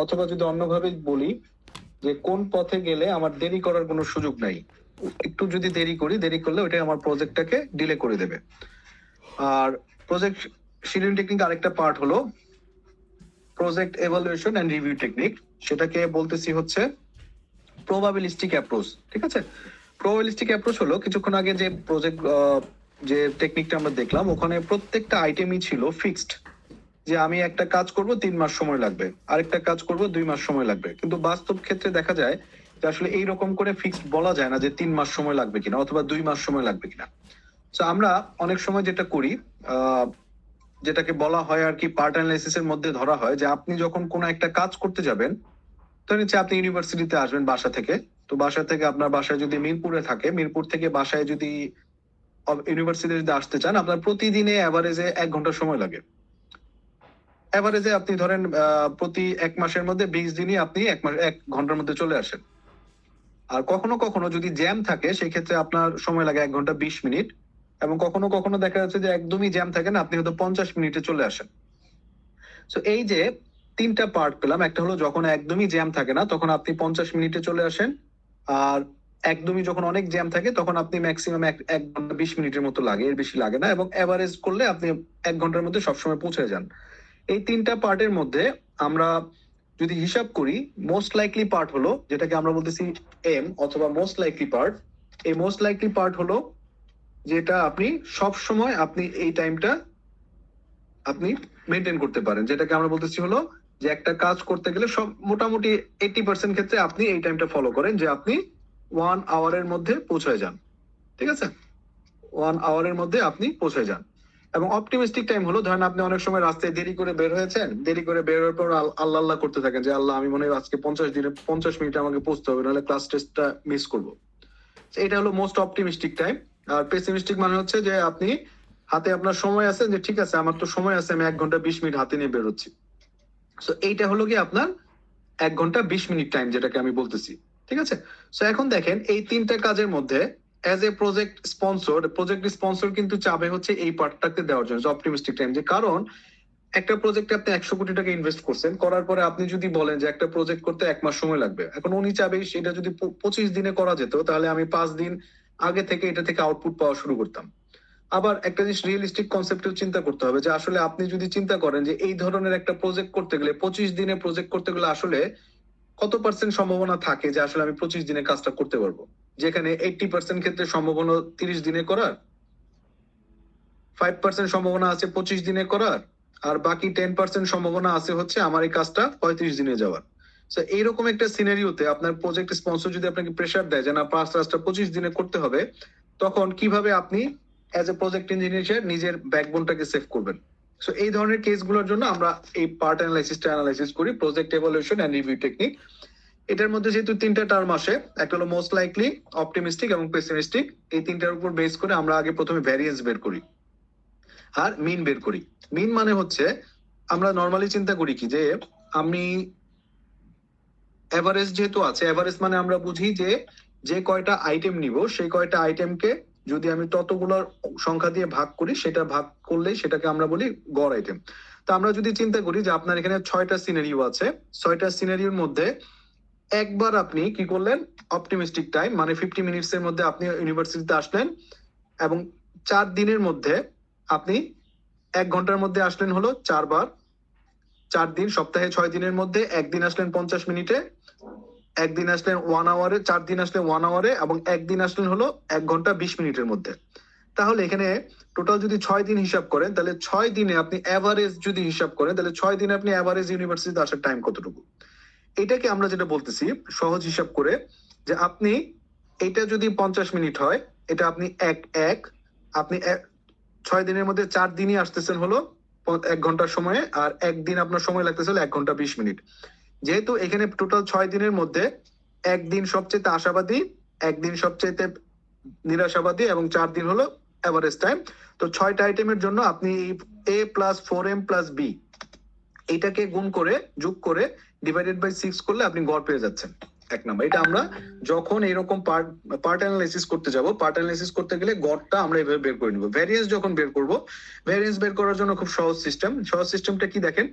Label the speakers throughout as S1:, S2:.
S1: অথবা যদি অন্যভাবে বলি যে কোন পথে গেলে আমার দেরি করার কোনো সুযোগ নাই, একটু যদি দেরি করলে ওইটা আমার প্রজেক্টটাকে ডিলে করে দেবে। আর প্রজেক্ট শিডিউল টেকনিক আরেকটা পার্ট হলো project evaluation and review technique, সেটাকে বলতেছি হচ্ছে প্রবাবিলিস্টিক অ্যাপ্রোচ। ঠিক আছে, প্রবাবিলিস্টিক অ্যাপ্রোচ হলো কিছুক্ষণ আগে যে প্রজেক্ট যে টেকনিকটা আমরা দেখলাম, ওখানে প্রত্যেকটা আইটেমই ছিল ফিক্সড, যে আমি একটা কাজ করব 3 মাস সময় লাগবে, আরেকটা কাজ করব 2 মাস সময় লাগবে। কিন্তু বাস্তব ক্ষেত্রে দেখা যায় যে আসলে এইরকম করে ফিক্সড বলা যায় না যে 3 মাস সময় লাগবে কিনা অথবা 2 মাস সময় লাগবে কিনা। তো আমরা অনেক সময় যেটা করি, যেটাকে বলা হয় আর কি পার্ট অ্যানালাইসিস এর মধ্যে ধরা হয়, যে আপনি যখন কোনো একটা কাজ করতে যাবেন, ধরেন হচ্ছে আপনি ইউনিভার্সিটিতে আসবেন বাসা থেকে, তো বাসা থেকে আপনার বাসায় যদি মিরপুরে থাকে, মিরপুর থেকে বাসায় যদি ইউনিভার্সিটি যদি আসতে চান, আপনার প্রতিদিনে অ্যাভারেজে 1 ঘন্টা সময় লাগে। অ্যাভারেজে আপনি ধরেন প্রতি 1 মাসের মধ্যে 20 দিনই আপনি 1 ঘন্টার মধ্যে চলে আসেন। আর কখনো কখনো যদি জ্যাম থাকে সেই ক্ষেত্রে আপনার সময় লাগে 1 ঘন্টা 20 মিনিট, এবং কখনো কখনো দেখা যাচ্ছে যে একদমই জ্যাম থাকে না, আপনি হয়তো 50 মিনিটে চলে আসেন। তো এই যে 3টা পার্ট পেলাম, একটা হলো যখন একদমই জ্যাম থাকে না তখন আপনি 50 মিনিটে চলে আসেন, আর একদমই যখন অনেক জ্যাম থাকে তখন আপনি ম্যাক্সিমাম 1 ঘন্টা 20 মিনিটের মতো লাগে, এর বেশি লাগে না, এবং এভারেজ করলে আপনি 1 ঘন্টার মধ্যে সবসময় পৌঁছে যান। এই 3টা পার্টের মধ্যে আমরা যদি হিসাব করি, মোস্ট লাইকলি পার্ট হলো যেটাকে আমরা বলতেছি এম অথবা মোস্ট লাইকলি পার্ট। এই মোস্ট লাইকলি পার্ট হলো যেটা আপনি সব সময় আপনি এই টাইমটা আপনি মেনটেন করতে পারেন, যেটাকে আমরা বলতেছি হলো যে একটা কাজ করতে গেলে সব মোটামুটি 80% ক্ষেত্রে আপনি এই টাইমটা ফলো করেন, যে আপনি 1 আওয়ারের মধ্যে পৌঁছায় যান। ঠিক আছে, 1 আওয়ারের মধ্যে আপনি পৌঁছে যান। এবং অপটিমিস্টিক টাইম হলো, ধরেন আপনি অনেক সময় রাস্তায় দেরি করে বের হয়েছেন, দেরি করে বের হওয়ার পর আল্লাহ আল্লাহ করতে থাকেন যে আল্লাহ আমি মনে হয় আজকে 50 মিনিটে আমাকে পৌঁছতে হবে, নাহলে ক্লাস টেস্টটা মিস করবো। এটা হলো মোস্ট অপটিমিস্টিক টাইম। আর পেসিমিস্টিক মানে হচ্ছে যে আপনি হাতে আপনার সময় আছে, যে ঠিক আছে আমার তো সময় আছে, আমি 1 ঘন্টা 20 মিনিট হাতে নিয়ে বেরোচ্ছি। তো এইটা হলো কি আপনার 1 ঘন্টা 20 মিনিট টাইম, যেটাকে আমি বলতেছি। ঠিক আছে, তো এখন দেখেন এই 3টা কাজের মধ্যে অ্যাজ এ প্রজেক্ট স্পন্সর কিন্তু চাবে হচ্ছে এই পার্টটাকে দেওয়ার জন্য অপটিমিস্টিক টাইম। যে কারণ একটা প্রজেক্টে আপনি 100 কোটি টাকা ইনভেস্ট করছেন, করার পরে আপনি যদি বলেন যে একটা প্রজেক্ট করতে 1 মাস সময় লাগবে, এখন উনি চাবে সেটা যদি 25 দিনে করা যেত, তাহলে আমি 5 দিন আগে থেকে এটা থেকে আউটপুট পাওয়া শুরু করতাম। আবার একটা জিনিস রিয়েলিস্টিক কনসেপ্টেও চিন্তা করতে হবে, যে আসলে আপনি যদি চিন্তা করেন যে এই ধরনের একটা প্রজেক্ট করতে গেলে 25 দিনে প্রজেক্ট করতে গেলে আসলে কত পার্সেন্ট সম্ভাবনা থাকে যে আসলে আমি 25 দিনে কাজটা করতে পারবো, যেখানে 80% ক্ষেত্রে সম্ভাবনা 30 দিনে করার, 5% সম্ভাবনা আছে 25 দিনে করার, আর বাকি 10% সম্ভাবনা আছে হচ্ছে আমার এই কাজটা 35 দিনে যাওয়ার। এইরকম একটা সিনারিওতে আপনার প্রজেক্ট স্পন্সর যদি আপনাকে প্রেশার দেয় যে না কাজটা 25 দিনে করতে হবে, তখন কিভাবে আপনি অ্যাজ এ প্রজেক্ট ইঞ্জিনিয়ার নিজের ব্যাকবোনটাকে সেভ করবেন? এই ধরনের কেসগুলোর জন্য আমরা এই পার্ট অ্যানালাইসিস করি, project evaluation and review technique. এটার মধ্যে যেহেতু 3টা টার্ম আসে, একটা হলো মোস্ট লাইকলি, অপটিমিস্টিক এবং পেসিমিস্টিক, এই 3টার উপর বেস করে আমরা আগে প্রথমে ভ্যারিয়েন্স বের করি আর মিন বের করি। মিন মানে হচ্ছে আমরা নর্মালি চিন্তা করি কি যে আমি এভারেজ যেহেতু আছে, এভারেজ মানে আমরা বুঝি যে যে কয়টা আইটেম নিব সেই কয়টা আইটেমকে যদি আমি ততগুলোর সংখ্যা দিয়ে ভাগ করি, সেটা ভাগ করলে সেটাকে আমরা বলি গড় আইটেম। তো আমরা যদি চিন্তা করি যে আপনার এখানে 6টা সিনারিও আছে, 6টা সিনারিওর মধ্যে একবার আপনি কি করলেন, অপটিমিস্টিক টাইম মানে 50 মিনিটস এর মধ্যে আপনি ইউনিভার্সিটিতে আসলেন, এবং 4 দিনের মধ্যে আপনি 1 ঘন্টার মধ্যে আসলেন হলো 4 বার। 4 দিন, সপ্তাহে 6 দিনের মধ্যে একদিন আসলেন 50 মিনিটে, একদিন আসলেন 1 আওয়ারে, 4 দিন আসলেন 1 আওয়ারে, এবং একদিন আসলেন হলো 1 ঘন্টা 20 মিনিটের মধ্যে। তাহলে এখানে টোটাল যদি 6 দিন হিসাব করেন, তাহলে 6 দিনে আপনি এভারেজ যদি হিসাব করেন, তাহলে 6 দিনে আপনি এভারেজ ইউনিভার্সিটিতে আসার টাইম কতটুকু? এটাকে আমরা যেটা বলতেছি সহজ হিসাব করে, যে আপনি এটা যদি 50 মিনিট হয়, এটা আপনি আপনি 6 দিনের মধ্যে 4 দিনই আসতেছেন হলো 1 ঘন্টার সময়ে, আর একদিন আপনার সময় লাগতেছে হলো 1 ঘন্টা 20 মিনিট। যেহেতু এখানে টোটাল 6 দিনের মধ্যে একদিন সবচেয়ে আশাবাদী, একদিন সবচেয়ে নিরাশাবাদী, এবং 4 দিন হলো এভারেজ টাইম। তো 6টা আইটেমের জন্য আপনি A+4M+B এটাকে গুণ করে যোগ করে ডিভাইডেড বাই 6 করলে আপনি গড় পেয়ে যাচ্ছেন 1 নাম্বার। এটা আমরা যখন এরকম পার্ট অ্যানালাইসিস করতে যাব, পার্ট অ্যানালাইসিস করতে গেলে গড়টা আমরা এভাবে বের করে নিব। ভ্যারিয়েন্স যখন বের করব, ভ্যারিয়েন্স বের করার জন্য খুব সহজ সিস্টেমটা কি দেখেন,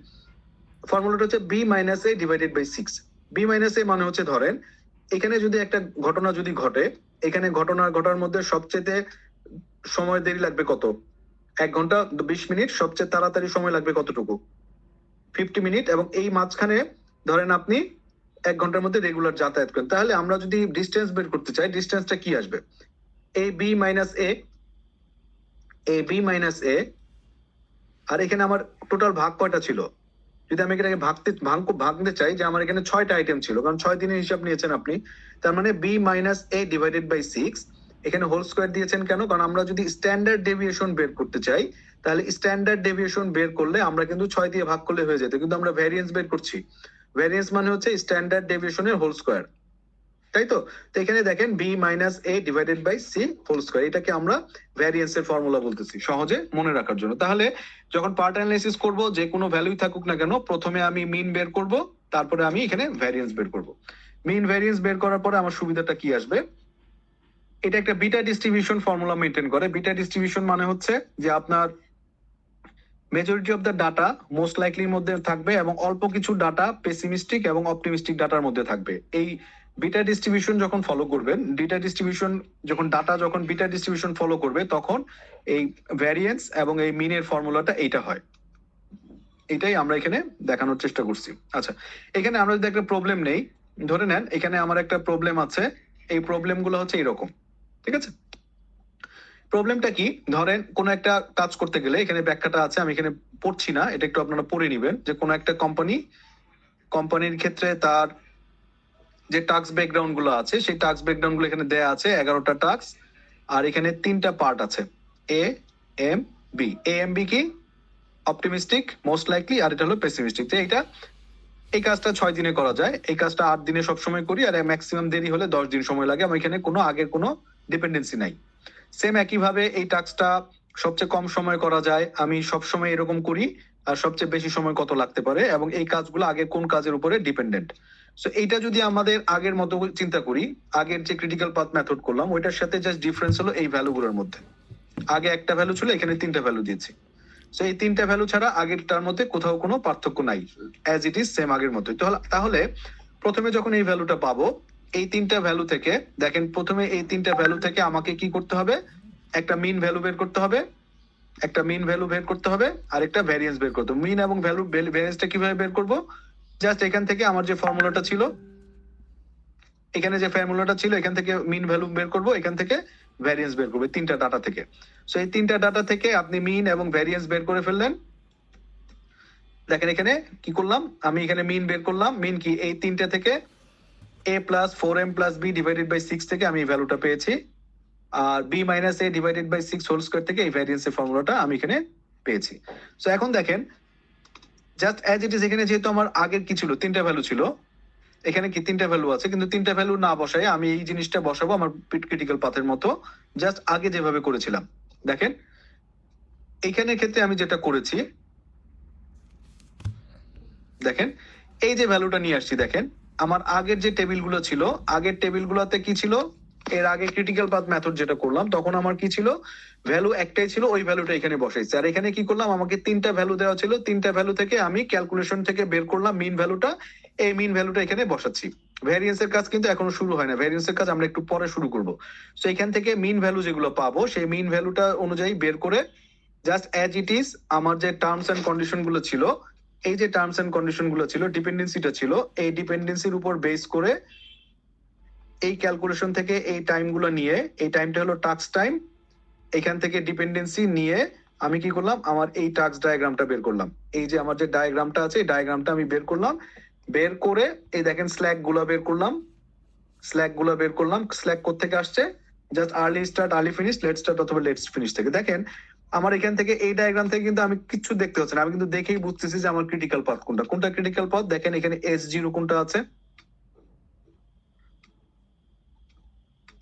S1: ফর্মুলাটা হচ্ছে B minus A divided by 6। B minus A মানে হচ্ছে ধরেন এখানে যদি একটা ঘটনা যদি ঘটে, এখানে ঘটনা ঘটার মধ্যে সবচেয়ে সময় দেরি লাগবে কত? 1 ঘন্টা 20 মিনিট। সবচেয়ে তাড়াতাড়ি সময় লাগবে কতটুকু? 50 মিনিট। এবং এই মাঝখানে ধরেন আপনি 1 ঘন্টার মধ্যে রেগুলার যাতায়াত করেন, তাহলে আমরা যদি ডিস্টেন্স বের করতে চাই, ডিস্টেন্সটা কি আসবে? A B minus A, A B minus এ। আর এখানে আমার টোটাল ভাগ কয়টা ছিল? যদি আমি এখানে ভাগতে চাই, যে আমার এখানে 6টা আইটেম ছিল, কারণ 6 দিনের হিসাব নিয়েছেন আপনি, তার মানে B minus A divided by 6। এখানে হোল স্কোয়ার দিয়েছেন কেন? কারণ আমরা যদি স্ট্যান্ডার্ড ডেভিয়েশন বের করতে চাই, তাহলে স্ট্যান্ডার্ড ডেভিয়েশন বের করলে আমরা কিন্তু 6 দিয়ে ভাগ করলে হয়ে যেত, কিন্তু আমরা ভ্যারিয়েন্স বের করছি। ভ্যারিয়েন্স মানে হচ্ছে স্ট্যান্ডার্ড ডেভিয়েশনের হোল স্কোয়ার, তাই তো? তো এখানে দেখেন B minus A divided by C whole square, এটাকে আমরা ভ্যারিয়েন্সের ফর্মুলা বলতেছি সহজে মনে রাখার জন্য। তাহলে যখন পার্ট অ্যানালাইসিস করব, যে কোনো ভ্যালুই থাকুক না কেন, প্রথমে আমি মিন বের করব, তারপরে আমি এখানে ভ্যারিয়েন্স বের করব। মিন ভ্যারিয়েন্স বের করার পরে আমার সুবিধাটা কি আসবে? এটা একটা বিটা ডিস্ট্রিবিউশন ফর্মুলা মেনটেন করে। বিটা ডিস্ট্রিবিউশন মানে হচ্ছে যে আপনার majority of the data most লাইকলির মধ্যে থাকবে এবং অল্প কিছু ডাটা পেসিমিস্টিক এবং অপটিমিস্টিক ডাটার মধ্যে থাকবে। এই বিটা ডিস্ট্রিবিউশন যখন ফলো করবেন, বিটা ডিস্ট্রিবিউশন যখন ডাটা যখন বিটা ডিস্ট্রিবিউশন ফলো করবে, তখন এই ভ্যারিয়েন্স এবং এই মিনের ফর্মুলাটা এইটা হয়। এটাই আমরা এখানে দেখানোর চেষ্টা করছি। আচ্ছা, এখানে আমরা যদি একটা প্রবলেম নেই, ধরে নেন এখানে আমার একটা প্রবলেম আছে। এই প্রবলেমগুলো হচ্ছে এরকম, ঠিক আছে? প্রবলেমটা কি? ধরেন কোন একটা কাজ করতে গেলে, এখানে ব্যাখ্যাটা আছে, আমি এখানে পড়ছি না, এটা একটু আপনারা পড়ে নিবেন। যে কোন একটা কোম্পানির ক্ষেত্রে তার যে টাস্ক ব্যাকগ্রাউন্ড গুলো আছে, সেই টাস্ক ব্যাকগ্রাউন্ড গুলো এখানে দেয়া আছে 11টা টাস্ক। আর এখানে 3টা পার্ট আছে, A M B. A M B কি? অপটিমিস্টিক, মোস্ট লাইকলি, আর এটা হলো পেসিমিস্টিক। তো এই কাজটা 6 দিনে করা যায়, এই কাজটা 8 দিনে সবসময় করি, আর ম্যাক্সিমাম দেরি হলে 10 দিন সময় লাগে। আমার এখানে কোনো আগের কোনো ডিপেন্ডেন্সি নাই। সেম একইভাবে এই টাস্কটা সবচেয়ে কম সময় করা যায়, আমি সবসময় এরকম করি। আর সবচেয়ে বেশি সময় কত লাগতে পারে, এবং এই কাজগুলো আগের কোন কাজের উপরে ডিপেন্ডেন্ট। সো এইটা যদি আমাদের আগের মতো চিন্তা করি, আগের যে ক্রিটিক্যাল পাথ মেথড করলাম, ওইটার সাথে জাস্ট ডিফারেন্স হলো এই ভ্যালুগুলোর মধ্যে। আগে একটা ভ্যালু ছিল, এখানে 3টা ভ্যালু দিয়েছি। সো এই 3টা ভ্যালু ছাড়া আগেরটার মধ্যে কোথাও কোনো পার্থক্য নাই, অ্যাজ ইট ইজ সেম আগের মতোই। তাহলে প্রথমে যখন এই ভ্যালুটা পাবো, এই 3টা ভ্যালু থেকে দেখেন, প্রথমে এই 3টা ভ্যালু থেকে আমাকে কি করতে হবে? একটা মিন ভ্যালু বের করতে হবে, একটা মিন ভ্যালু বের করতে হবে, আর একটা ভ্যারিয়েন্স বের করতে হবে। মিন এবং ভ্যালু ভ্যারিয়েন্সটা কিভাবে বের করব? জাস্ট এখান থেকে আমার যে ফর্মুলাটা ছিল, এখানে যে ফর্মুলাটা ছিল, এখান থেকে মিন ভ্যালু বের করব, এখান থেকে ভ্যারিয়েন্স বের করবো 3টা ডাটা থেকে। সো এই 3টা ডাটা থেকে আপনি মিন এবং ভ্যারিয়েন্স বের করে ফেললেন। দেখেন এখানে কি করলাম, আমি এখানে মিন বের করলাম। মিন কি? এই 3টা থেকে a plus 4m plus b divided by 6 থেকে আমি এই ভ্যালুটা পেয়েছি। আর b minus a divided by 6 whole square থেকে এই ভ্যারিয়েন্সের ফর্মুলাটা আমি এখানে পেয়েছি। সো এখন দেখেন, জাস্ট অ্যাজ ইট ইজ, এখানে যেহেতু আমার আগের কি ছিল, 3টা ভ্যালু ছিল, এখানে কি 3টা ভ্যালু আছে, কিন্তু 3টা ভ্যালু না বসাই আমি এই জিনিসটা বসাবো আমার ক্রিটিক্যাল পাথের মতো, জাস্ট আগে যেভাবে করেছিলাম। দেখেন এইখানের ক্ষেত্রে আমি যেটা করেছি, দেখেন এই যে ভ্যালুটা নিয়ে আসছি, দেখেন আমার আগের যে টেবিলগুলো ছিল, আগের টেবিলগুলোতে কি ছিল? এর আগে ক্রিটিক্যাল পাথ মেথড যেটা করলাম, তখন আমার কি ছিল? ভ্যালু একটাই ছিল, ওই ভ্যালুটা এখানে বসাইছি। আর এখানে কি করলাম? আমাকে 3টা ভ্যালু দেওয়া ছিল, 3টা ভ্যালু থেকে আমি ক্যালকুলেশন থেকে বের করলাম মিন ভ্যালুটা, এই মিন ভ্যালুটা এখানে বসাচ্ছি। ভ্যারিয়েন্সের কাজ কিন্তু এখনো শুরু হয় না, ভ্যারিয়েন্সের কাজ আমরা একটু পরে শুরু করব। সো এখান থেকে মিন ভ্যালু যেগুলো পাবো, সেই মিন ভ্যালুটা অনুযায়ী বের করে জাস্ট অ্যাজ ইট ইজ আমার যে টার্মস এন্ড কন্ডিশন গুলো ছিল, এই যে টার্মস এন্ড কন্ডিশন গুলো ছিল, ডিপেন্ডেন্সিটা ছিল, এই ডিপেন্ডেন্সির উপর বেস করে এই ক্যালকুলেশন থেকে এই টাইম গুলো নিয়ে, এই টাইমটা হলো টাস্ক টাইম, এখান থেকে ডিপেন্ডেন্সি নিয়ে আমি কি করলাম? আমার এই টাস্ক ডায়াগ্রামটা বের করলাম। এই যে আমার যে ডায়াগ্রামটা আছে, এই ডায়াগ্রামটা আমি বের করলাম। বের করে এই দেখেন স্ল্যাক গুলো বের করলাম, স্ল্যাক গুলো বের করলাম। স্ল্যাক কোত্থেকে আসছে? Just early start early finish, let start অথবা লেট ফিনিশ থেকে। দেখেন আমার এখান থেকে এই ডায়াগ্রাম থেকে কিন্তু আমি কিছু দেখতে হচ্ছে না, আমি কিন্তু দেখেই বুঝতেছি যে আমার ক্রিটিক্যাল পাথ কোনটা। কোনটা ক্রিটিক্যাল পাথ? দেখেন এখানে S0 কোনটা আছে,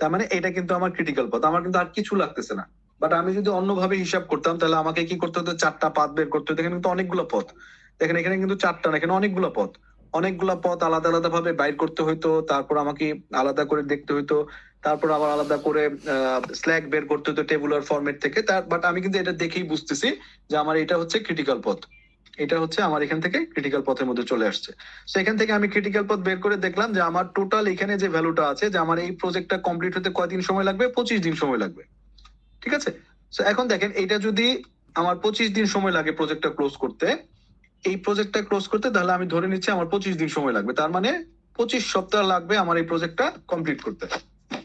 S1: তার মানে এটা কিন্তু আমার ক্রিটিক্যাল পাথ, আমার কিন্তু আর কিছু লাগতেছে না। বাট আমি যদি অন্যভাবে হিসাব করতাম, তাহলে আমাকে কি করতে হতো? 4টা পাথ বের করতে হতো। এখানে কিন্তু অনেকগুলো পথ, দেখেন এখানে কিন্তু 4টা না, এখানে অনেকগুলো পথ, অনেকগুলো পথ আলাদা আলাদা ভাবে বাইর করতে হইতো, তারপর আমাকে আলাদা করে দেখতে হইতো, তারপর আবার আলাদা করে স্ল্যাক বের করতে হতো টেবুলার ফরম্যাট থেকে। বাট আমি কিন্তু এটা দেখেই বুঝতেছি যে আমার এটা হচ্ছে ক্রিটিক্যাল পথ, এটা হচ্ছে আমার এখান থেকে ক্রিটিক্যাল পথের মধ্যে চলে আসছে। তো এখান থেকে আমি ক্রিটিক্যাল পথ বের করে দেখলাম যে আমার টোটাল এখানে যে ভ্যালুটা আছে, যে আমার এই প্রজেক্টটা কমপ্লিট হতে কয়দিন সময় লাগবে, 25 দিন সময় লাগবে। ঠিক আছে। তো এখন দেখেন, এটা যদি আমার 25 দিন সময় লাগে প্রজেক্টটা ক্লোজ করতে, এই প্রজেক্টটা ক্লোজ করতে, তাহলে আমি ধরে নিচ্ছি আমার 25 দিন সময় লাগবে। তার মানে 25 সপ্তাহ লাগবে আমার এই প্রজেক্টটা কমপ্লিট করতে।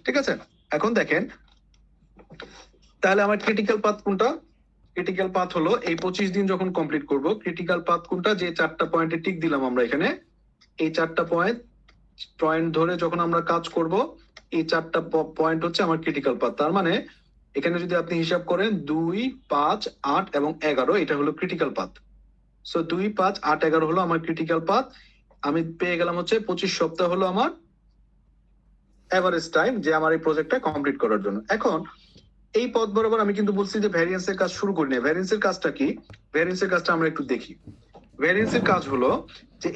S1: ঠিক আছে। এখন দেখেন, তাহলে আমার ক্রিটিক্যাল পাথ কোনটা? ক্রিটিক্যাল পাথ হলো এই 25 দিন যখন কমপ্লিট করব, ক্রিটিক্যাল পাথ কোনটা? যে 4টা পয়েন্টে টিক দিলাম আমরা এখানে, এই 4টা পয়েন্ট ধরে যখন আমরা কাজ করব, এই 4টা পয়েন্ট হচ্ছে আমার ক্রিটিক্যাল পাথ। তার মানে এখানে যদি আপনি হিসাব করেন 2, 5, 8 এবং 11, এটা হলো ক্রিটিক্যাল পাথ। সো 2, 5, 8, 11 হলো আমার ক্রিটিক্যাল পাথ। আমি পেয়ে গেলাম হচ্ছে 25 সপ্তাহ হলো আমার এভারেজ টাইম যে আমার এই প্রজেক্টটা কমপ্লিট করার জন্য। এখন এই পথ বরাবর আমি কিন্তু বলছি যে ভ্যারিয়েন্সের কাজ শুরু করি না। ভ্যারিয়েন্সের কাজটা কি? ভ্যারিয়েন্সের কাজটা আমরা একটু দেখি। ভ্যারিয়েন্সের কাজ হলো যে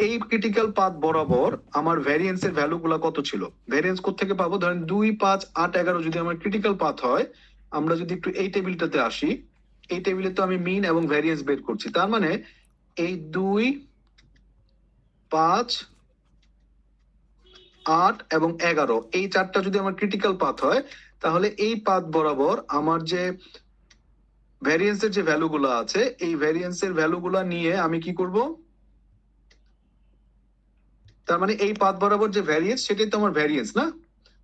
S1: এই ক্রিটিক্যাল পাথ বরাবর আমার ভ্যারিয়েন্সের ভ্যালু গুলা কত ছিল। ভ্যারিয়েন্স কোত্থেকে পাবো? ধরেন 2, 5, 8, 11 যদি আমার ক্রিটিক্যাল পাথ হয়, আমরা যদি একটু এই টেবিলটাতে আসি, এই টেবিলে তো আমি মিন এবং ভ্যারিয়েন্স বের করছি। তার মানে এই 2, 5, 8 এবং 11, এই 4টা যদি আমার ক্রিটিক্যাল পাথ হয়, তাহলে এই পাথ বরাবর আমার যে ভ্যারিয়েন্সের যে ভ্যালুগুলো আছে, এই ভ্যারিয়েন্সের ভ্যালুগুলো নিয়ে আমি কি করব? তার মানে এই পাথ বরাবর যে ভ্যারিয়েন্স, সেটাই তো আমার ভ্যারিয়েন্স না?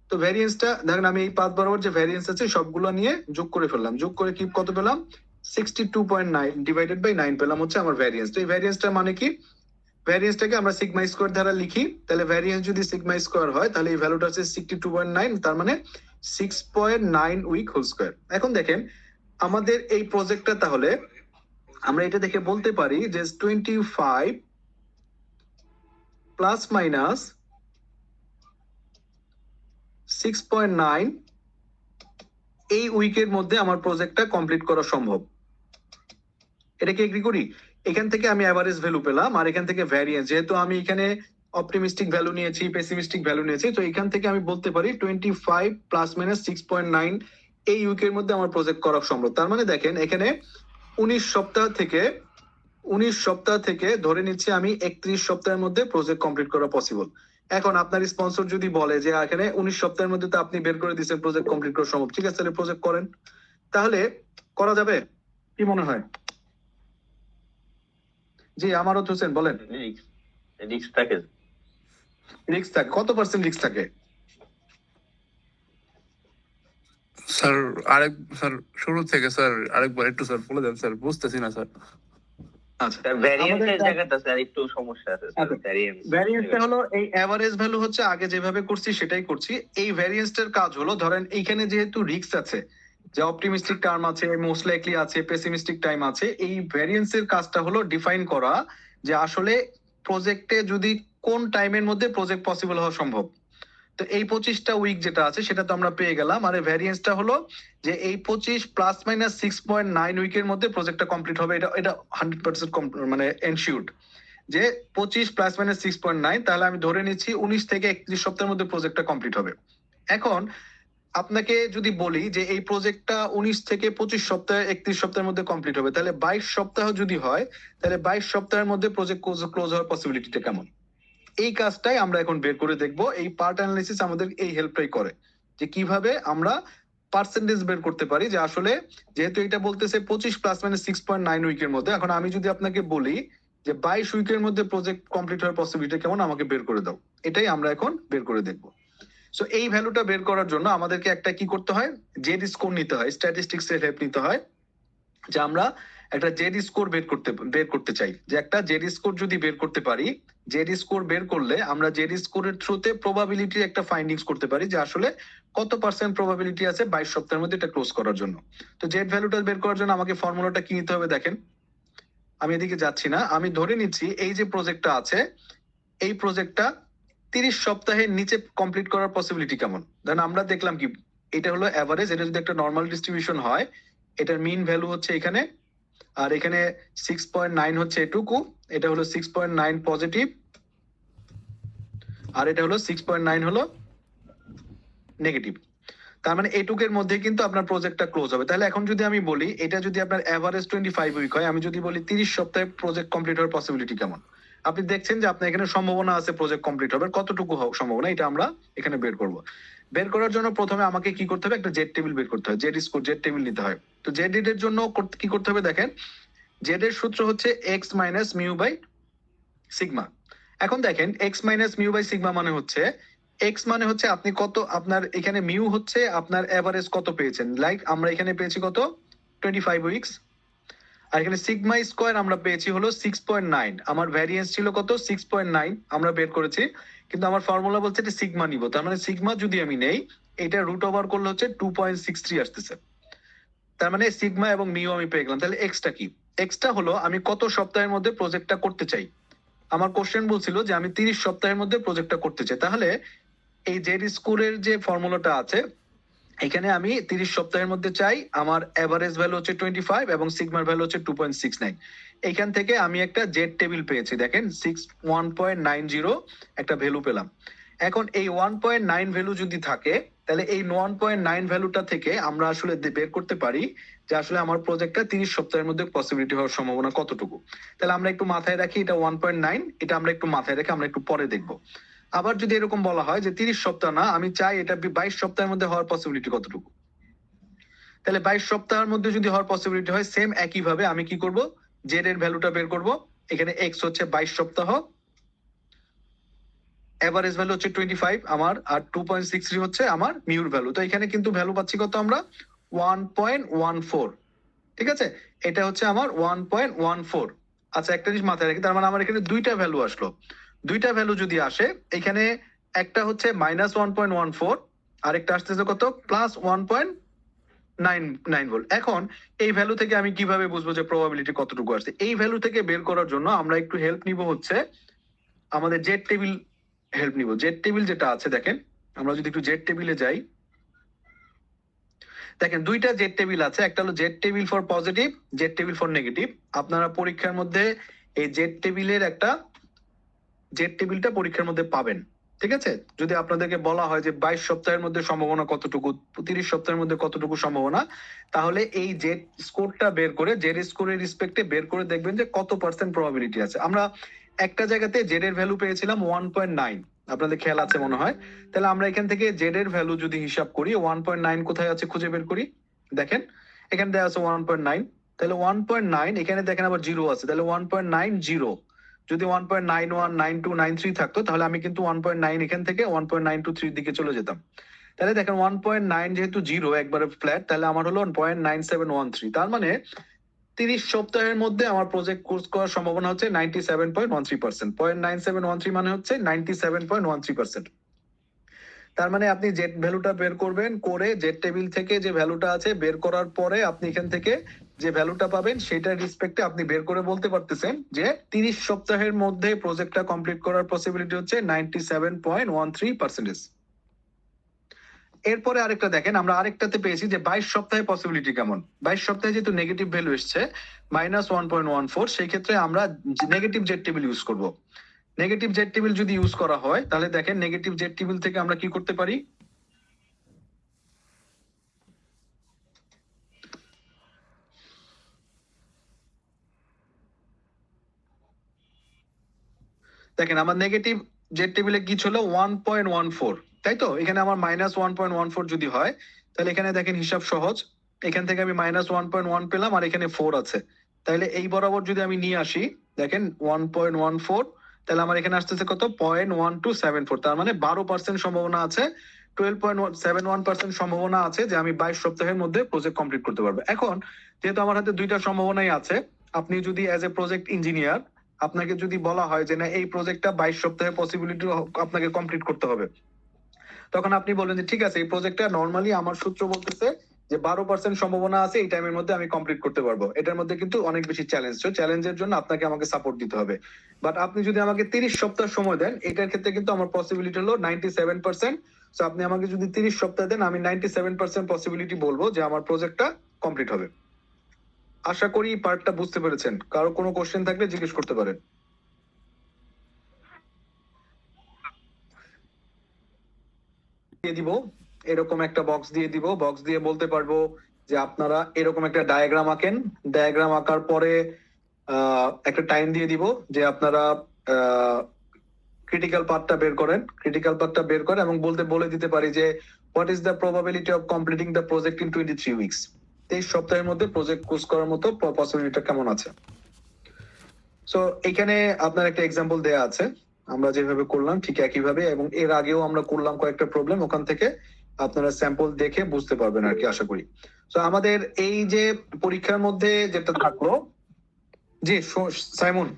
S1: তো ভ্যারিয়েন্সটা দেখেন, আমি এই পাথ বরাবর যে ভ্যারিয়েন্স আছে সবগুলো নিয়ে যোগ করে ফেললাম। যোগ করে কি কত পেলাম? 62.9 ডিভাইডেড বাই 9 পেলাম হচ্ছে আমার ভ্যারিয়েন্স। তো এই ভ্যারিয়েন্সটা মানে কি? ভ্যারিয়েন্সটাকে আমরা সিগমা স্কোয়ার দ্বারা লিখি। তাহলে ভ্যারিয়েন্স যদি সিগমা স্কোয়ার হয়, তাহলে এই ভ্যালুটা হচ্ছে 62.9, তার মানে 6.9 উইক হোল স্কোয়ার। এখন দেখেন, আমাদের এই প্রজেক্টটা, তাহলে আমরা এটা দেখে বলতে পারি যে 25 প্লাস মাইনাস 6.9 এই উইকের মধ্যে আমার প্রজেক্টটা কমপ্লিট করা সম্ভব। এটাকে এগ্রি করি? এখান থেকে আমি অ্যাভারেজ ভ্যালু পেলাম, আর এখান থেকে ভ্যারিয়েন্স, যেহেতু আমি এখানে অপটিমিস্টিক ভ্যালু নিয়েছি, পেসিমিস্টিক ভ্যালু নিয়েছি, তো এখান থেকে আমি বলতে পারি 25 প্লাস মাইনাস 6.9 এই উইকের মধ্যে আমার প্রজেক্ট করা সম্ভব। তার মানে দেখেন, এখানে 19 সপ্তাহ থেকে ধরে নিচ্ছি আমি 31 সপ্তাহের মধ্যে প্রজেক্ট কমপ্লিট করা পসিবল। এখন আপনার স্পন্সর যদি বলে যে এখানে 19 সপ্তাহের মধ্যে তো আপনি বের করে দিচ্ছেন প্রজেক্ট কমপ্লিট করা সম্ভব, ঠিক আছে, তাহলে প্রজেক্ট করেন। তাহলে করা যাবে? কি মনে হয়? জি, আমারত হোসেন বলেন।
S2: রিস্ক থাকে।
S1: রিস্ক থাকে? কত পার্সেন্ট রিস্ক থাকে?
S3: স্যার স্যার শুরু থেকে স্যার আরেকবার একটু স্যার বলে দেন স্যার, বুঝতেছি না স্যার।
S1: আচ্ছা,
S2: ভ্যারিয়েন্সের জায়গাটা স্যার একটু সমস্যা আছে স্যার।
S1: ভ্যারিয়েন্সটা হলো এই এভারেজ ভ্যালু হচ্ছে আগে যেভাবে করছি সেটাই করছি। এই ভ্যারিয়েন্সটার কাজ হলো, ধরেন এইখানে যেহেতু রিস্ক আছে, যে অপটিমিস্টিক টার্ম আছে, মোস্ট লাইকলি আছে, পেসিমিস্টিক টাইম আছে, এই ভ্যারিয়েন্সের কাজটা হলো ডিফাইন করা যে আসলে প্রজেক্টে যদি কোন টাইমের মধ্যে প্রজেক্ট পসিবল হওয়া সম্ভব। তো এই 25টা উইক যেটা আছে সেটা তো আমরা পেয়ে গেলাম, আর ভ্যারিয়েন্সটা হলো যে এই 25 প্লাস মাইনাস 6.9 উইকের মধ্যে প্রজেক্টটা কমপ্লিট হবে। এটা 100% মানে এনশিওরড যে 25 প্লাস মাইনাস 6.9, তাহলে আমি ধরে নিচ্ছি 19 থেকে 31 সপ্তাহের মধ্যে প্রজেক্টটা কমপ্লিট হবে। এখন আপনাকে যদি বলি যে এই প্রজেক্টটা 19 থেকে 25 সপ্তাহে 31 সপ্তাহের মধ্যে কমপ্লিট হবে, তাহলে 22 সপ্তাহ যদি হয়, তাহলে 22 সপ্তাহের মধ্যে প্রজেক্ট ক্লোজ হওয়ার পসিবিলিটিটা কেমন? এই কাজটাই আমরা এখন বের করে দেখব। এই পার্ট অ্যানালিসিস আমাদের এই হেল্পটাই করে যে কিভাবে আমরা পার্সেন্টেজ বের করতে পারি, যে আসলে যেহেতু এটা বলতেছে 25 প্লাস মাইনাস 6.9 উইকের মধ্যে, এখন আমি যদি আপনাকে বলি যে 22 উইকের মধ্যে প্রজেক্ট কমপ্লিট হওয়ার পসিবিলিটি কেমন, আমাকে বের করে দাও, এটাই আমরা এখন বের করে দেখব। সো এই ভ্যালুটা বের করার জন্য আমাদেরকে একটা কি করতে হয়? জেড স্কোর নিতে হয়, স্ট্যাটিস্টিক্স এর হেল্প নিতে হয়। যে আমরা একটা জেড স্কোর বের করতে চাই, যে একটা জেড স্কোর যদি বের করতে পারি, জেড স্কোর বের করলে আমরা জেড স্কোরের থ্রুতে প্রবাবিলিটি একটা ফাইন্ডিংস করতে পারি যে আসলে কত পার্সেন্ট প্রবাবিলিটি আছে 22 সপ্তাহের মধ্যে এটা ক্লোজ করার জন্য। তো জেড ভ্যালুটা বের করার জন্য আমাকে ফর্মুলাটা কি নিতে হবে দেখেন। আমি এদিকে যাচ্ছি না, আমি ধরে নিচ্ছি এই যে প্রজেক্টটা আছে, এই প্রজেক্টটা 30 সপ্তাহের নিচে কমপ্লিট করার পসিবিলিটি কেমন। ধরেন আমরা দেখলাম কি, এটা হলো এভারেজ, এটা যদি একটা নর্মাল ডিস্ট্রিবিউশন হয়, এটার মিন ভ্যালু হচ্ছে এখানে, আর এখানে 6.9 হচ্ছে এটুকু, এটা হলো 6.9 পজিটিভ, আর এটা হলো 6.9 হলো নেগেটিভ। তার মানে এইটুকের মধ্যে কিন্তু আপনার প্রজেক্টটা ক্লোজ হবে। তাহলে এখন যদি আমি বলি এটা যদি আপনার এভারেজ 25 উইক হয়, আমি যদি বলি 30 সপ্তাহে প্রজেক্ট কমপ্লিট হওয়ার পসিবিলিটি কেমন, আপনি দেখছেন যে আপনার এখানে সম্ভাবনা আছে প্রজেক্ট কমপ্লিট হবে, কতটুকু সম্ভাবনা এটা আমরা এখানে বের করব। বের করার জন্য প্রথমে আমাকে কি করতে হবে, একটা জেড টেবিল বের করতে হয়, জেড স্কোর জেড টেবিল নিতে হয়। তো জেড এর জন্য কি করতে হবে দেখেন, জেড এর সূত্র হচ্ছে X minus mu by sigma. এখন দেখেন X minus mu by sigma মানে হচ্ছে, এক্স মানে হচ্ছে আপনি কত, আপনার এখানে মিউ হচ্ছে আপনার এভারেজ কত পেয়েছেন, লাইক আমরা এখানে পেয়েছি কত 25 উইকস, আর এখানে সিগমা স্কোয়ার আমরা পেয়েছি হলো 6.9, আমার ভ্যারিয়েন্স ছিল কত 6.9 আমরা বের করেছি, কিন্তু আমার ফর্মুলা বলছে এটা সিগমা নিব, তার মানে সিগমা যদি আমি নেই এটা রুট ওভার করলে হচ্ছে 2.63 আসতেছে। তার মানে সিগমা এবং মিউ আমি পেয়ে গেলাম। তাহলে এক্সটা কি, এক্সটা হলো আমি কত সপ্তাহের মধ্যে প্রজেক্টটা করতে চাই। আমার কোশ্চেন বলছিল যে আমি 30 সপ্তাহের মধ্যে প্রজেক্টটা করতে চাই, তাহলে এই জেড স্কোরের যে ফর্মুলাটা আছে এখানে আমি 30 সপ্তাহের মধ্যে চাই, আমার এভারেজ ভ্যালু হচ্ছে 25 এবং সিগমার ভ্যালু হচ্ছে 2.69। এইখান থেকে আমি একটা জেড টেবিল পেয়েছি, দেখেন 1.90 একটা ভ্যালু পেলাম। এখন এই 1.9 ভ্যালু যদি থাকে তাহলে এই 1.9 ভ্যালুটা থেকে আমরা আসলে বের করতে পারি যে আসলে আমার প্রজেক্টটা 30 সপ্তাহের মধ্যে পসিবিলিটি হওয়ার সম্ভাবনা কতটুকু। তাহলে আমরা একটু মাথায় রাখি এটা 1.9, এটা আমরা একটু মাথায় রাখি, আমরা একটু পরে দেখবো। আবার যদি এরকম বলা হয় যে 30 সপ্তাহ না, আমি চাই এটা 22 সপ্তাহের মধ্যে হওয়ার পসিবিলিটি কতটুকু, তাহলে 22 সপ্তাহের মধ্যে যদি হওয়ার পসিবিলিটি হয় সেম একই ভাবে আমি কি করব, জেড এর ভ্যালুটা বের করব। এখানে এক্স হচ্ছে 22 সপ্তাহ, এভারেজ ভ্যালু হচ্ছে 25 আমার, আর 2.63 হচ্ছে আমার মিউর ভ্যালু। তো এখানে কিন্তু ভ্যালু পাচ্ছি কত আমরা 1.14, ঠিক আছে, এটা হচ্ছে আমার 1.14। আচ্ছা একটা জিনিস মাথায় রাখি, তার মানে আমার এখানে দুইটা ভ্যালু আসলো, দুইটা ভ্যালু যদি আসে এখানে একটা হচ্ছে -1.14 আর একটা আসতেছে কত +1.99 ভোল্ট। এখন এই ভ্যালু থেকে আমি কিভাবে বুঝবো যে প্রবাবিলিটি কতটুকু আসছে, এই ভ্যালু থেকে বের করার জন্য আমরা একটু হেল্প নিব হচ্ছে আমাদের জেড টেবিল হেল্প নিব। জেড টেবিল যেটা আছে দেখেন, আমরা যদি একটু জেড টেবিলে যাই, দেখেন দুইটা জেড টেবিল আছে, একটা হলো Z table for positive, Z table for negative. আপনারা পরীক্ষার মধ্যে এই জেড টেবিলের একটা জেড টেবিলটা পরীক্ষার মধ্যে পাবেন, ঠিক আছে। যদি আপনাদেরকে বলা হয় যে 22 সপ্তাহের মধ্যে সম্ভাবনা কতটুকু, 30 সপ্তাহের মধ্যে কতটুকু সম্ভাবনা, তাহলে এই জেড স্কোরটা বের করে জেড স্কোরের রেসপেক্টে বের করে দেখবেন যে কত পার্সেন্ট প্রবাবিলিটি আছে। আমরা একটা জায়গাতে জেড এর ভ্যালু পেয়েছিলাম 1.9, আপনাদের খেয়াল আছে মনে হয়। তাহলে আমরা এখান থেকে জেড এর ভ্যালু যদি হিসাব করি 1.9 কোথায় আছে খুঁজে বের করি, দেখেন এখানে দেওয়া আছে 1.9, তাহলে 1.9 এখানে দেখেন আবার জিরো আছে, তাহলে 1.90, যদি 1.919293 থাকতো তাহলে আমি কিন্তু 1.9 এখান থেকে 1.923 দিকে চলে যেতাম। তাহলে দেখেন 1.9 যেহেতু জিরো একবারে ফ্ল্যাট, তাহলে আমার হলো 0.9713, তার মানে 30 সপ্তাহের মধ্যে আমার প্রজেক্ট কোর্স করার সম্ভাবনা হচ্ছে 97.13%। 0.9713 মানে হচ্ছে 97.13%। তার মানে আপনি জেড ভ্যালুটা বের করবেন, করে জেড টেবিল থেকে যে ভ্যালুটা আছে বের করার পরে আপনি এখান থেকে যে ভ্যালুটা পাবেন সেটার রেসপেক্টে আপনি বের করে বলতে পারতেছেন যে 30 সপ্তাহের মধ্যে প্রজেক্টটা কমপ্লিট করার পসিবিলিটি হচ্ছে 97.13%। এরপরে আরেকটা দেখেন, আমরা আরেকটাতে পেয়েছি যে 22 সপ্তাহে পসিবিলিটি কেমন। 22 সপ্তাহে যেহেতু নেগেটিভ ভ্যালু এসছে -1.14, সেই ক্ষেত্রে আমরা নেগেটিভ জেড টেবিল ইউজ করব। নেগেটিভ জেড টেবিল যদি ইউজ করা হয় তাহলে দেখেন নেগেটিভ জেড টেবিল থেকে আমরা কি করতে পারি, দেখেন আমার নেগেটিভ জেড টেবিলে কি ছিল 1.14, তাই তো। এখানে আমার -1.14 যদি হয় তাহলে এখানে দেখেন হিসাব সহজ, এখান থেকে আমি -1.1 পেলাম আর এখানে 4 আছে, তাহলে এই বরাবর যদি আমি নিয়ে আসি দেখেন 1.14, তাহলে আমার এখানে আসতেছে কত 0.1274, তার মানে 12% সম্ভাবনা আছে, 12.71% সম্ভাবনা আছে যে আমি 22 সপ্তাহের মধ্যে প্রজেক্ট কমপ্লিট করতে পারবো। এখন যেহেতু আমার হাতে দুইটা সম্ভাবনাই আছে, আপনি যদি অ্যাজ এ প্রজেক্ট ইঞ্জিনিয়ার আপনাকে যদি বলা হয় যে না এই প্রজেক্টটা 22 সপ্তাহে পসিবিলিটি আপনাকে কমপ্লিট করতে হবে, তখন আপনি বলেন যে ঠিক আছে এই প্রজেক্টটা নর্মালি আমার সূত্র বলতেছে যে 12% সম্ভাবনা আছে এই টাইমের মধ্যে আমি কমপ্লিট করতে পারবো। এটার মধ্যে কিন্তু অনেক বেশি চ্যালেঞ্জ, চ্যালেঞ্জের জন্য আপনাকে আমাকে সাপোর্ট দিতে হবে। বাট আপনি যদি আমাকে 30 সপ্তাহ সময় দেন, এটার ক্ষেত্রে কিন্তু আমার পসিবিলিটি হলো 97%। সো আপনি আমাকে যদি 30 সপ্তাহ দেন আমি 97% পসিবিলিটি বলবো যে আমার প্রজেক্টটা কমপ্লিট হবে। আশা করি পার্টটা বুঝতে পেরেছেন, কারো কোনো কোশ্চেন থাকলে জিজ্ঞেস করতে পারেন। দিয়ে দিব এরকম একটা বক্স দিয়ে দিব, বক্স দিয়ে বলতে পারবো যে আপনারা এরকম একটা ডায়াগ্রাম আঁকেন, ডায়াগ্রাম আঁকার পরে একটা টাইম দিয়ে দিব যে আপনারা ক্রিটিক্যাল পার্টটা বের করেন, ক্রিটিক্যাল পার্টটা বের করেন এবং বলে দিতে পারি যে what is the probability of completing the project in 23 weeks, 23 সপ্তাহের মধ্যে প্রজেক্ট কোর্স করার মতো পসিবিলিটিটা কেমন আছে। সো এখানে আপনার একটা এক্সাম্পল দেয়া আছে, আমরা যেভাবে করলাম ঠিক একইভাবে, এবং এর আগেও আমরা করলাম কয়েকটা প্রবলেম, ওখান থেকে আপনারা স্যাম্পল দেখে বুঝতে পারবেন আর কি, আশা করি। তো আমাদের এই যে পরীক্ষার মধ্যে যেটা থাকলো, জি সাইমন।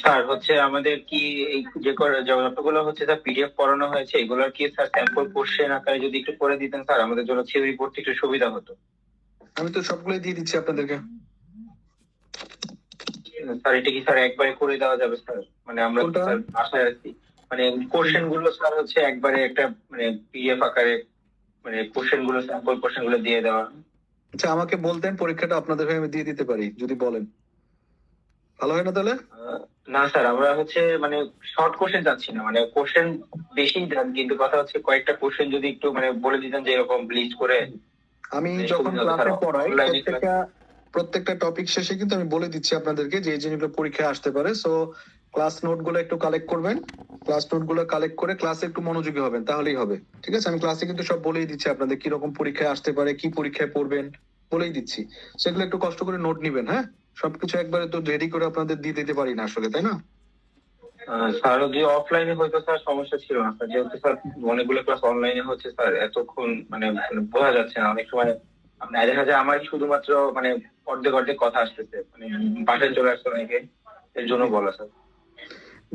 S2: স্যার হচ্ছে আমাদের কি এই যতগুলো হচ্ছে স্যার পিডিএফ পড়ানো হয়েছে এগুলোর কি স্যার স্যাম্পল কোশ্চেন আকারে যদি একটু করে দিতেন স্যার, আমাদের জন্য থিওরি পড়তে একটু সুবিধা হতো।
S1: আমি তো সবগুলোই দিয়ে দিচ্ছি আপনাদেরকে।
S2: স্যার এটা কি স্যার একবারে করে দেওয়া যাবে স্যার? মানে আমরা
S1: কোনটা?
S2: স্যার আশায় আছি, মানে কোশ্চেন গুলো স্যার হচ্ছে একবারে একটা মানে পিডিএফ আকারে, মানে কোশ্চেন গুলো স্যাম্পল কোশ্চেন গুলো দিয়ে দেওয়া।
S1: আচ্ছা আমাকে বলতেন, পরীক্ষাটা আপনাদের হয়ে আমি দিয়ে দিতে পারি, যদি বলেন ভালো হয় না তাহলে।
S2: না স্যার, আমরা হচ্ছে মানে শর্ট কোশ্চেন চাচ্ছি না, মানে কোশ্চেন বেশি দেন, কিন্তু কথা হচ্ছে কয়েকটা কোশ্চেন যদি একটু মানে বলে দিতেন যে এরকম লিস্ট করে।
S1: আমি
S2: মানে
S1: যখন
S2: সুবিধা হতো
S1: ক্লাসে
S2: স্যার,
S1: পড়াই
S2: অনলাইনে
S1: প্রত্যেকটা টপিক শেষে কিন্তু আমি বলে দিচ্ছি আপনাদেরকে যে এই জিনিসগুলো পরীক্ষায় আসতে পারে। সো ক্লাস নোট গুলো একটু কালেক্ট করবেন, ক্লাস নোট গুলো কালেক্ট করে ক্লাসে একটু মনোযোগী হবেন, তাহলেই হবে। ঠিক আছে, আমি ক্লাসে কিন্তু সব বলেই দিচ্ছি আপনাদের, কিরকম পরীক্ষায় আসতে পারে, কি পরীক্ষায় পড়বেন বলেই দিচ্ছি। সেগুলো একটু কষ্ট করে নোট নিবেন। হ্যাঁ, সবকিছু একবারে তো রেডি করে আপনাদের দিয়ে দিতে পারি না আসলে, তাই না?
S2: স্যার যদি অফলাইনে হয়তো স্যার সমস্যা ছিল না স্যার, যেহেতু স্যার অনেকগুলো ক্লাস অনলাইনে হচ্ছে স্যার, এতক্ষণ মানে বোঝা যাচ্ছে না, অনেক সময় আপনার দেখা যায় আমার শুধুমাত্র মানে অর্ধেক অর্ধেক কথা আসতেছে, মানে বাসায় চলে আসছে অনেকে, এর জন্য বলা স্যার।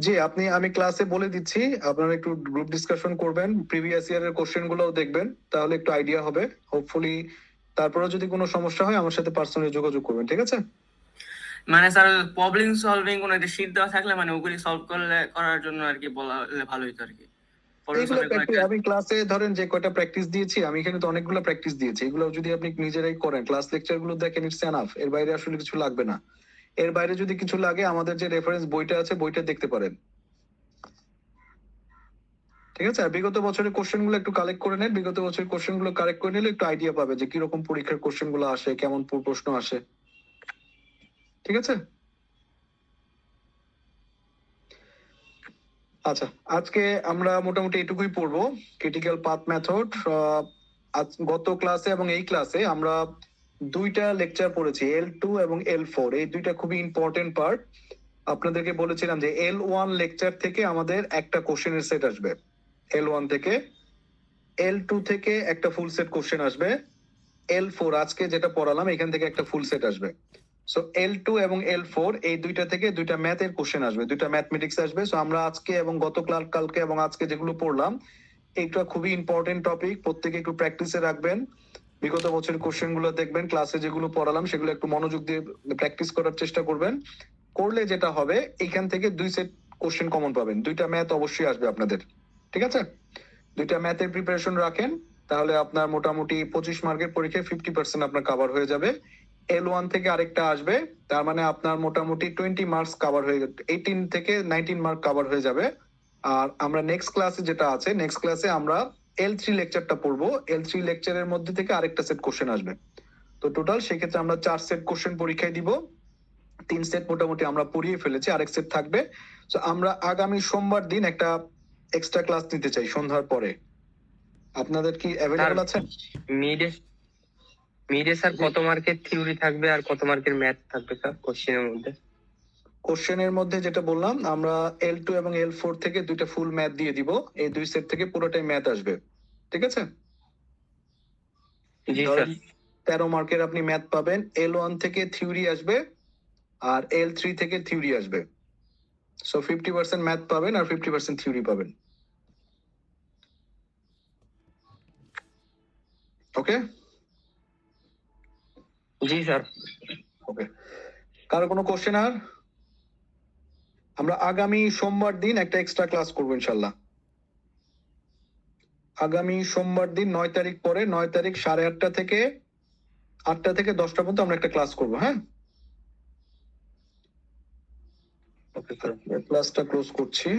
S1: জি, আমি ক্লাসে বলে দিচ্ছি, আপনারা একটু গ্রুপ ডিসকাশন করবেন, প্রিভিয়াস ইয়ারের কোশ্চেন গুলোও দেখবেন, তাহলে একটু আইডিয়া হবে হোপফুলি। তারপরে যদি কোনো সমস্যা হয় আমার সাথে পার্সোনালি যোগাযোগ করবেন, ঠিক আছে?
S4: মানে স্যার প্রবলেম সলভিং কোনো একটা শীট দেওয়া থাকলে মানে ওগুলি সলভ করার জন্য আর কি বলা হলে ভালো হতো আর কি।
S1: এইগুলো প্র্যাকটিস, আমি ক্লাসে ধরেন যে কয়টা প্র্যাকটিস দিয়েছি, আমি এখানে তো অনেকগুলো প্র্যাকটিস দিয়েছি, এগুলো যদি আপনি নিজেরাই করেন, ক্লাস লেকচার গুলো দেখেন, ইটস এনাফ। এর বাইরে আসলে কিছু লাগবে না। এর বাইরে যদি কিছু লাগে আমাদের যে রেফারেন্স বইটা আছে, বইটা দেখতে পারেন। ঠিক আছে, আর বিগত বছরের কোশ্চেন গুলো একটু কালেক্ট করে নেন, বিগত বছরের কোশ্চেন গুলো কালেক্ট করে নিলে একটু আইডিয়া পাবে যে কিরকম পরীক্ষার কোশ্চেন গুলো আসে, কেমন প্রশ্ন আসে। ঠিক আছে, আচ্ছা আজকে আমরা মোটামুটি এটুকুই পড়বো, ক্রিটিক্যাল পাথ মেথড। গত ক্লাসে এবং এই ক্লাসে আমরা দুইটা লেকচার পড়েছি, L2 এবং L4, এই দুইটা খুবই ইম্পর্টেন্ট পার্ট। আপনাদেরকে বলেছিলাম যে L1 লেকচার থেকে আমাদের একটা কোশ্চেনের সেট আসবে, L1 থেকে। L2 থেকে একটা ফুল সেট কোশ্চেন আসবে। L4 আজকে যেটা পড়ালাম এখান থেকে একটা ফুল সেট আসবে। সো L2 এবং L4 এই দুইটা থেকে দুইটা ম্যাথের কোশ্চেন আসবে, দুইটা ম্যাথমেটিক্স আসবে। সো আমরা আজকে এবং গত কালকে এবং আজকে যেগুলো পড়লাম, এইটা খুবই ইম্পর্টেন্ট টপিক, প্রত্যেকে একটু প্র্যাকটিসে রাখবেন। বিগত বছরের কোশ্চেন গুলো দেখবেন, ক্লাসে যেগুলো পড়ালাম সেগুলো একটু মনোযোগ দিয়ে প্র্যাকটিস করার চেষ্টা করবেন। করলে যেটা হবে, এখান থেকে 2 সেট কোশ্চেন কমন পাবেন, দুইটা ম্যাথ অবশ্যই আসবে আপনাদের। ঠিক আছে, দুইটা ম্যাথের প্রিপারেশন রাখেন, তাহলে আপনার মোটামুটি 25 মার্কের পরীক্ষায় 50% আপনার কভার হয়ে যাবে। L1 থেকে আরেকটা আসবে, তার মানে আপনার মোটামুটি 20 মার্কস কভার হয়ে, 18 থেকে 19 মার্ক কভার হয়ে যাবে। আর আমরা নেক্সট ক্লাসে যেটা আছে, নেক্সট ক্লাসে আমরা L3 লেকচারটা পড়বো, L3 লেকচারের মধ্যে থেকে আরেকটা সেট কোশ্চেন আসবে। তো টোটাল সেক্ষেত্রে আমরা 4 সেট কোশ্চেন পরীক্ষায় দিব, 3 সেট মোটামুটি আমরা পড়িয়ে ফেলেছি, আরেক সেট থাকবে। তো আমরা আগামী সোমবার দিন একটা এক্সট্রা ক্লাস নিতে চাই সন্ধ্যার পরে। আপনাদের কি অ্যাভেলেবল আছে?
S5: মিডে স্যার কত মার্কের থিওরি থাকবে আর কত মার্কের ম্যাথ থাকবে স্যার কোশ্চেনের মধ্যে?
S1: কোশ্চেনের মধ্যে যেটা বললাম, আমরা L2 এবং L4 থেকে দুইটা ফুল ম্যাথ দিয়ে দিব, এই দুই সেট থেকে পুরোটাই ম্যাথ আসবে। ঠিক আছে,
S5: জি স্যার।
S1: 13 মার্কের আপনি ম্যাথ পাবেন। L1 থেকে থিওরি আসবে আর L3 থেকে থিওরি আসবে। সো 50% ম্যাথ পাবেন আর 50% থিওরি পাবেন। ওকে
S5: জি স্যার।
S1: ওকে, কারো কোনো কোশ্চেন? আর আমরা আগামী সোমবার দিন একটা এক্সট্রা ক্লাস করবো ইনশাল্লাহ। আগামী সোমবার দিন 9 তারিখ পরে, 9 তারিখ 8:30 থেকে 8টা থেকে 10টা পর্যন্ত আমরা একটা ক্লাস করবো। হ্যাঁ,
S5: ওকে স্যার।
S1: ক্লাসটা ক্লোজ করছি।